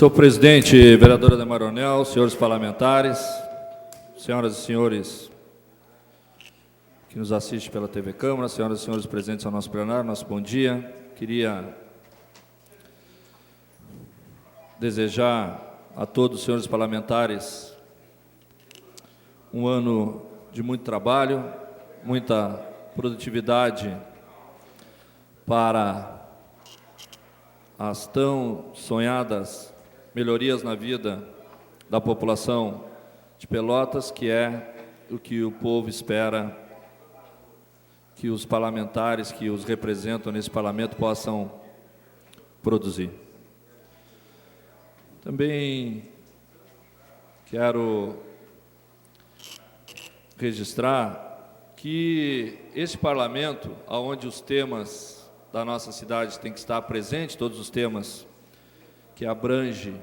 Senhor presidente, vereadora Ademar Ornel, senhores parlamentares, senhoras e senhores que nos assistem pela TV Câmara, senhoras e senhores presentes ao nosso plenário, nosso bom dia. Queria desejar a todos os senhores parlamentares um ano de muito trabalho, muita produtividade para as tão sonhadas melhorias na vida da população de Pelotas, que é o que o povo espera que os parlamentares que os representam nesse parlamento possam produzir. Também quero registrar que esse parlamento, onde os temas da nossa cidade têm que estar presentes, todos os temas que abrange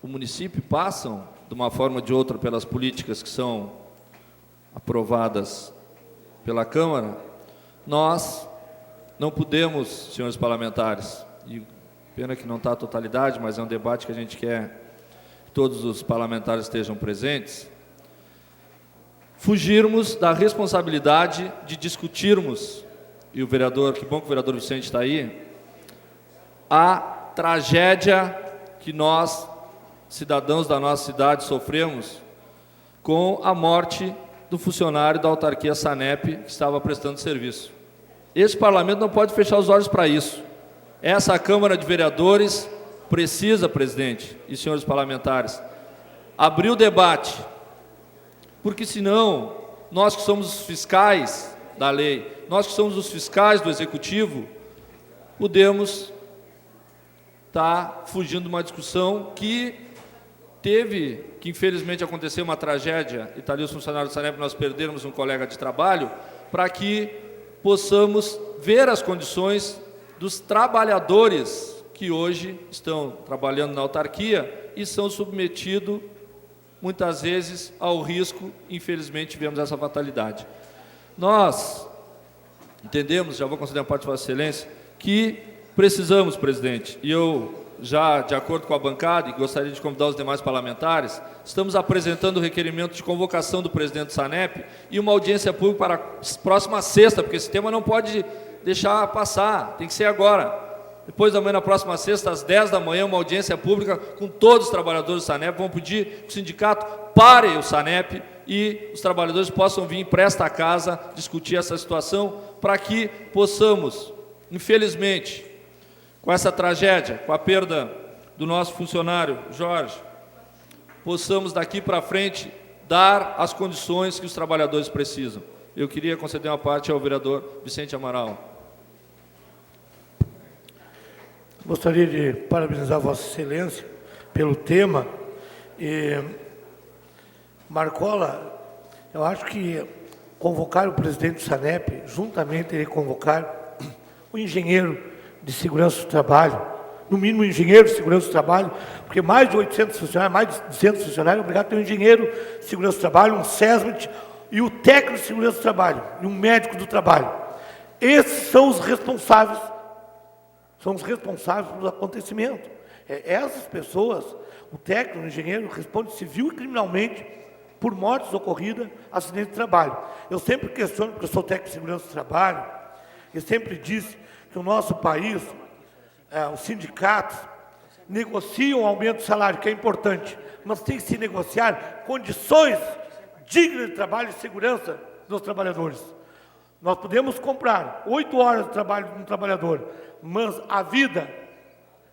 o município passam, de uma forma ou de outra, pelas políticas que são aprovadas pela Câmara. Nós não podemos, senhores parlamentares, e pena que não está a totalidade, mas é um debate que a gente quer que todos os parlamentares estejam presentes, fugirmos da responsabilidade de discutirmos, e o vereador, que bom que o vereador Vicente está aí, a tragédia que nós, cidadãos da nossa cidade, sofremos com a morte do funcionário da autarquia Sanep que estava prestando serviço. Esse parlamento não pode fechar os olhos para isso. Essa Câmara de Vereadores precisa, presidente e senhores parlamentares, abrir o debate, porque senão, nós que somos os fiscais da lei, nós que somos os fiscais do Executivo, podemos estar fugindo de uma discussão que infelizmente aconteceu uma tragédia, e está ali os funcionários do Sanep, nós perdermos um colega de trabalho, para que possamos ver as condições dos trabalhadores que hoje estão trabalhando na autarquia e são submetidos, muitas vezes, ao risco. Infelizmente, tivemos essa fatalidade. Nós entendemos, já vou conceder a parte de Vossa Excelência, que precisamos, presidente, e eu já, de acordo com a bancada, e gostaria de convidar os demais parlamentares, estamos apresentando o requerimento de convocação do presidente do Sanep e uma audiência pública para a próxima sexta, porque esse tema não pode deixar passar, tem que ser agora. Depois da manhã, na próxima sexta, às 10 da manhã, uma audiência pública com todos os trabalhadores do Sanep. Vamos pedir que o sindicato pare o Sanep e os trabalhadores possam vir para esta casa discutir essa situação, para que possamos, infelizmente, com essa tragédia, com a perda do nosso funcionário, Jorge, possamos daqui para frente dar as condições que os trabalhadores precisam. Eu queria conceder uma parte ao vereador Vicente Amaral. Gostaria de parabenizar Vossa Excelência pelo tema. Marcola, eu acho que convocar o presidente do Sanep, juntamente ele convocar o engenheiro de segurança do trabalho, no mínimo um engenheiro de segurança do trabalho, porque mais de 800 funcionários, mais de 200 funcionários, é obrigado a ter um engenheiro de segurança do trabalho, um SESMIT, e o técnico de segurança do trabalho, e um médico do trabalho. Esses são os responsáveis pelo acontecimento. Essas pessoas, o técnico, o engenheiro, responde civil e criminalmente por mortes ocorridas, acidente de trabalho. Eu sempre questiono, porque eu sou técnico de segurança do trabalho, eu sempre disse que o nosso país, os sindicatos, negociam o aumento do salário, que é importante, mas tem que se negociar condições dignas de trabalho e segurança dos trabalhadores. Nós podemos comprar 8 horas de trabalho de um trabalhador, mas a vida,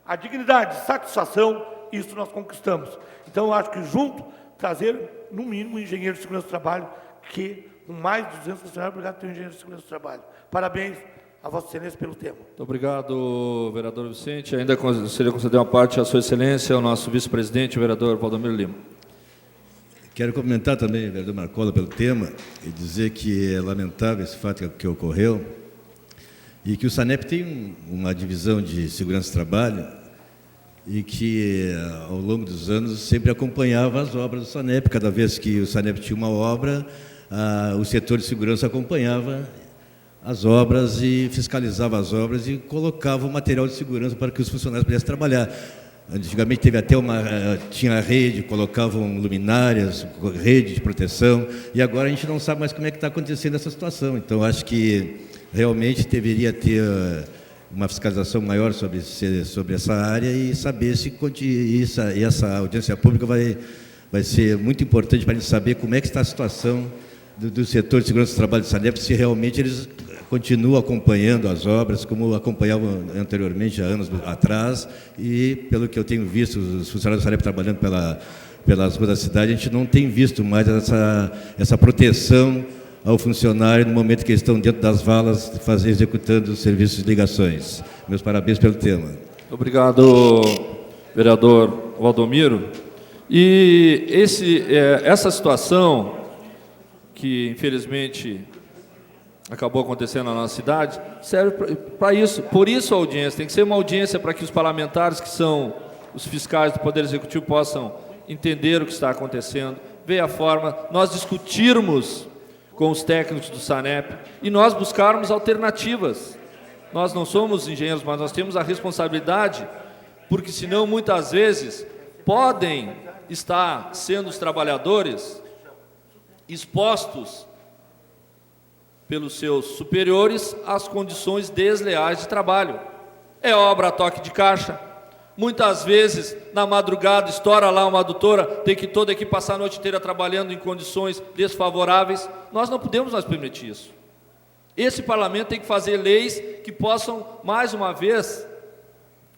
a dignidade, a satisfação, isso nós conquistamos. Então, eu acho que junto, trazer, no mínimo, um engenheiro de segurança do trabalho, que com mais de 200 funcionários, obrigado a ter um engenheiro de segurança do trabalho. Parabéns a Vossa Excelência pelo tema. Muito obrigado, vereador Vicente. Ainda seria conceder uma parte à Sua Excelência, ao nosso vice-presidente, o vereador Valdomiro Lima. Quero comentar também, vereador Marcola, pelo tema e dizer que é lamentável esse fato que ocorreu e que o Sanep tem uma divisão de segurança do trabalho e que, ao longo dos anos, sempre acompanhava as obras do Sanep. Cada vez que o Sanep tinha uma obra, o setor de segurança acompanhava as obras e fiscalizava as obras e colocava o material de segurança para que os funcionários pudessem trabalhar. Antigamente teve até tinha rede, colocavam luminárias, rede de proteção, e agora a gente não sabe mais como é que está acontecendo essa situação. Então, acho que realmente deveria ter uma fiscalização maior sobre essa área e saber se essa audiência pública vai ser muito importante para a gente saber como é que está a situação do setor de segurança do trabalho do Sanep, se realmente eles continuam acompanhando as obras, como acompanhavam anteriormente, há anos atrás, e, pelo que eu tenho visto, os funcionários do Sanep trabalhando pelas ruas da cidade, a gente não tem visto mais essa proteção ao funcionário no momento que eles estão dentro das valas, executando os serviços de ligações. Meus parabéns pelo tema. Obrigado, vereador Valdomiro. E essa situação que, infelizmente, acabou acontecendo na nossa cidade, serve para isso. Por isso a audiência tem que ser uma audiência para que os parlamentares, que são os fiscais do Poder Executivo, possam entender o que está acontecendo, ver a forma, nós discutirmos com os técnicos do Sanep e nós buscarmos alternativas. Nós não somos engenheiros, mas nós temos a responsabilidade, porque senão muitas vezes podem estar sendo os trabalhadores expostos pelos seus superiores às condições desleais de trabalho. É obra a toque de caixa. Muitas vezes, na madrugada, estoura lá uma adutora, tem que toda aqui passar a noite inteira trabalhando em condições desfavoráveis. Nós não podemos mais permitir isso. Esse parlamento tem que fazer leis que possam, mais uma vez,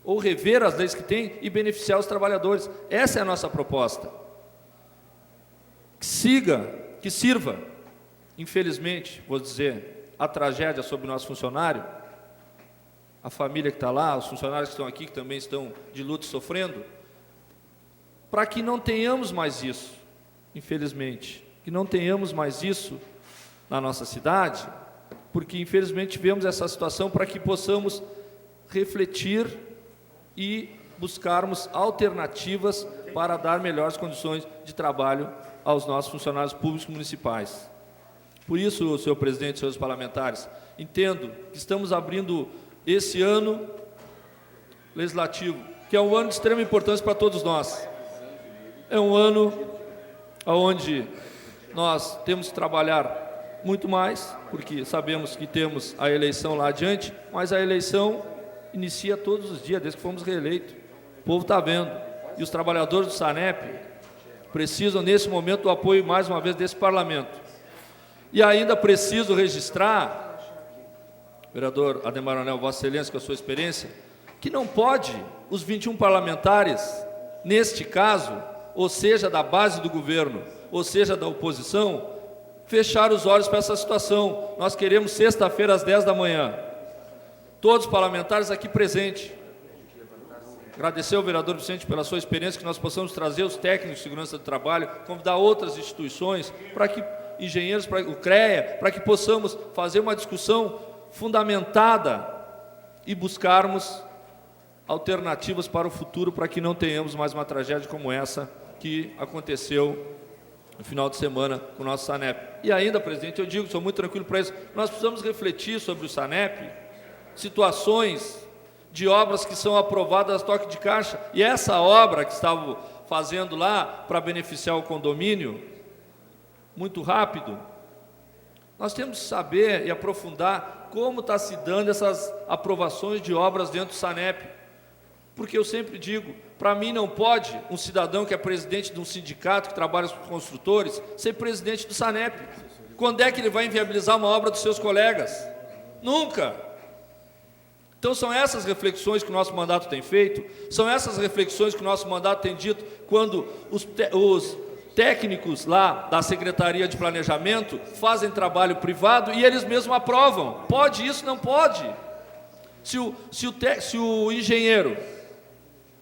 ou rever as leis que tem e beneficiar os trabalhadores. Essa é a nossa proposta. Que sirva, infelizmente, vou dizer, a tragédia sobre o nosso funcionário, a família que está lá, os funcionários que estão aqui, que também estão de luto sofrendo, para que não tenhamos mais isso, infelizmente, que não tenhamos mais isso na nossa cidade, porque infelizmente tivemos essa situação, para que possamos refletir e buscarmos alternativas para dar melhores condições de trabalho aos nossos funcionários públicos municipais. Por isso, senhor presidente, senhores parlamentares, entendo que estamos abrindo esse ano legislativo, que é um ano de extrema importância para todos nós. É um ano onde nós temos que trabalhar muito mais, porque sabemos que temos a eleição lá adiante, mas a eleição inicia todos os dias, desde que fomos reeleitos. O povo está vendo. E os trabalhadores do Sanep precisam, nesse momento, do apoio, mais uma vez, desse parlamento. E ainda preciso registrar, vereador Ademar Anel, Vossa Excelência, com a sua experiência, que não pode os 21 parlamentares, neste caso, ou seja, da base do governo, ou seja, da oposição, fechar os olhos para essa situação. Nós queremos sexta-feira às 10 da manhã. Todos os parlamentares aqui presentes. Agradecer ao vereador Vicente pela sua experiência, que nós possamos trazer os técnicos de segurança do trabalho, convidar outras instituições, para que engenheiros, para o CREA, para que possamos fazer uma discussão fundamentada e buscarmos alternativas para o futuro, para que não tenhamos mais uma tragédia como essa que aconteceu no final de semana com o nosso Sanep. E ainda, presidente, eu digo, sou muito tranquilo para isso, nós precisamos refletir sobre o Sanep, situações de obras que são aprovadas a toque de caixa, e essa obra que estavam fazendo lá para beneficiar o condomínio, muito rápido, nós temos que saber e aprofundar como está se dando essas aprovações de obras dentro do Sanep, porque eu sempre digo, para mim não pode um cidadão que é presidente de um sindicato que trabalha com construtores ser presidente do Sanep. Quando é que ele vai inviabilizar uma obra dos seus colegas? Nunca! Então são essas reflexões que o nosso mandato tem feito, são essas reflexões que o nosso mandato tem dito, quando os técnicos lá da Secretaria de Planejamento fazem trabalho privado e eles mesmos aprovam. Pode isso? Não pode. Se o engenheiro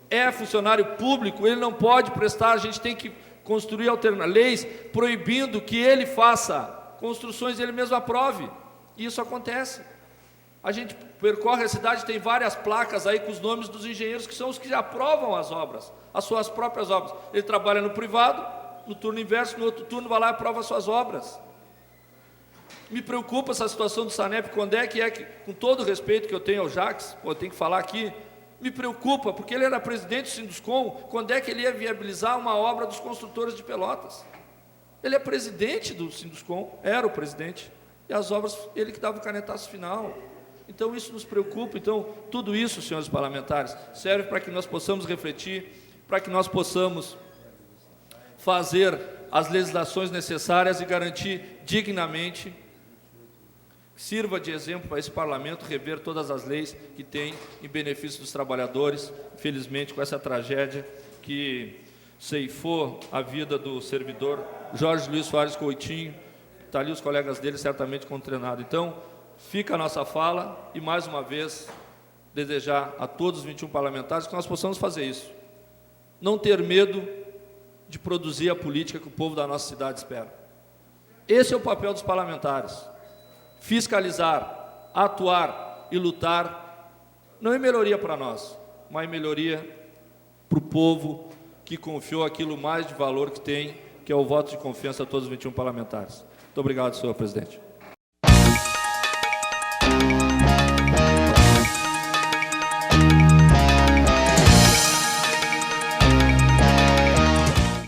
é funcionário público, ele não pode prestar, a gente tem que construir leis proibindo que ele faça construções e ele mesmo aprove. E isso acontece. A gente percorre a cidade, tem várias placas aí com os nomes dos engenheiros, que são os que aprovam as obras, as suas próprias obras. Ele trabalha no privado, no turno inverso, no outro turno vai lá e aprova as suas obras. Me preocupa essa situação do Sanep, quando é que, com todo o respeito que eu tenho ao Jacques, eu tenho que falar aqui, Me preocupa, porque ele era presidente do Sinduscom, quando é que ele ia viabilizar uma obra dos construtores de Pelotas? Ele é presidente do Sinduscom, era o presidente, e as obras, ele que dava o canetaço final. Então, isso nos preocupa. Então, tudo isso, senhores parlamentares, serve para que nós possamos refletir, para que nós possamos fazer as legislações necessárias e garantir dignamente, sirva de exemplo para esse parlamento rever todas as leis que tem em benefício dos trabalhadores. Infelizmente, com essa tragédia que ceifou a vida do servidor Jorge Luiz Soares Coutinho, está ali os colegas dele certamente condenados. Então, fica a nossa fala e, mais uma vez, desejar a todos os 21 parlamentares que nós possamos fazer isso. Não ter medo de produzir a política que o povo da nossa cidade espera. Esse é o papel dos parlamentares. Fiscalizar, atuar e lutar, não é melhoria para nós, mas melhoria para o povo que confiou aquilo mais de valor que tem, que é o voto de confiança a todos os 21 parlamentares. Muito obrigado, senhor presidente.